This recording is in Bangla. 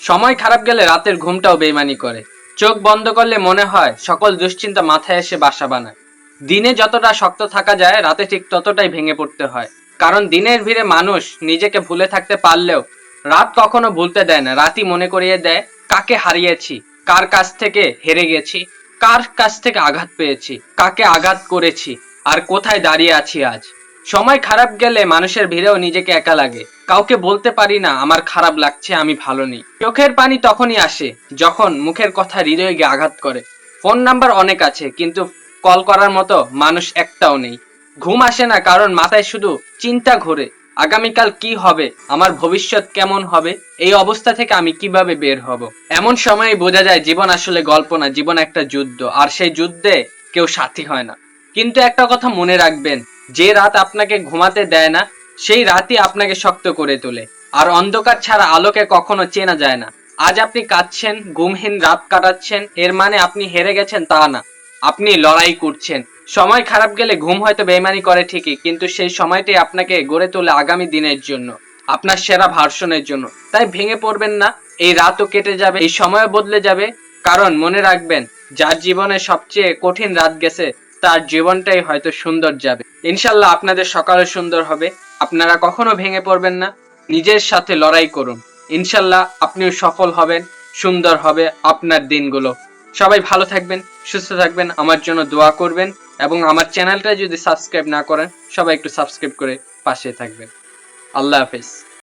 সময় খারাপ গেলে রাতের ঘুমটাও বেইমানি করে। চোখ বন্ধ করলে মনে হয় সকল দুশ্চিন্তা মাথায় এসে বাসা বানায়। দিনে যতটা শক্ত থাকা যায় রাতে ঠিক ততটাই ভেঙে পড়তে হয়। কারণ দিনের ভিড়ে মানুষ নিজেকে ভুলে থাকতে পারলেও রাত কখনো ভুলতে দেয় না। রাতই মনে করিয়ে দেয় কাকে হারিয়েছি, কার কাছ থেকে হেরে গেছি, কার কাছ থেকে আঘাত পেয়েছি, কাকে আঘাত করেছি, আর কোথায় দাঁড়িয়ে আছি আজ। সময় খারাপ গেলে মানুষের ভিড়েও নিজেকে একা লাগে। কাউকে বলতে পারি না আমার খারাপ লাগছে, আমি ভালো নেই। চোখের পানি তখনই আসে যখন মুখের কথা হৃদয়ে গিয়ে আঘাত করে। ফোন নাম্বার অনেক আছে কিন্তু কল করার মতো মানুষ একটাও নেই। ঘুম আসে না কারণ মাথায় শুধু চিন্তা ঘোরে, আগামীকাল কি হবে, আমার ভবিষ্যৎ কেমন হবে, এই অবস্থা থেকে আমি কিভাবে বের হব। এমন সময় বোঝা যায় জীবন আসলে গল্প না, জীবন একটা যুদ্ধ, আর সেই যুদ্ধে কেউ সাথী হয় না। কিন্তু একটা কথা মনে রাখবেন, যে রাত আপনাকে ঘুমাতে দেয় না সেই রাতই আপনাকে শক্ত করে তোলে। আর অন্ধকার ছাড়া আলোকে কখনো চেনা যায় না। আজ আপনি কাঁদছেন, ঘুমহীন রাত কাটাচ্ছেন, এর মানে আপনি হেরে গেছেন তা না, আপনি লড়াই করছেন। সময় খারাপ গেলে ঘুম হয়তো বেইমানি করে ঠিকই, কিন্তু সেই সময়টাই আপনাকে গড়ে তোলে আগামী দিনের জন্য, আপনার সেরা ভার্সনের জন্য। তাই ভেঙে পড়বেন না, এই রাতও কেটে যাবে, এই সময়ও বদলে যাবে। কারণ মনে রাখবেন, যার জীবনে সবচেয়ে কঠিন রাত গেছে তার জীবনটাই হয়তো সুন্দর যাবে। ইনশাল্লাহ আপনাদের সকালে সুন্দর হবে। আপনারা কখনো ভেঙে পড়বেন না, নিজের সাথে লড়াই করুন। ইনশাল্লাহ আপনিও সফল হবেন, সুন্দর হবে আপনার দিনগুলো। সবাই ভালো থাকবেন, সুস্থ থাকবেন, আমার জন্য দোয়া করবেন, এবং আমার চ্যানেলটা যদি সাবস্ক্রাইব না করেন সবাই একটু সাবস্ক্রাইব করে পাশে থাকবেন। আল্লাহ হাফেজ।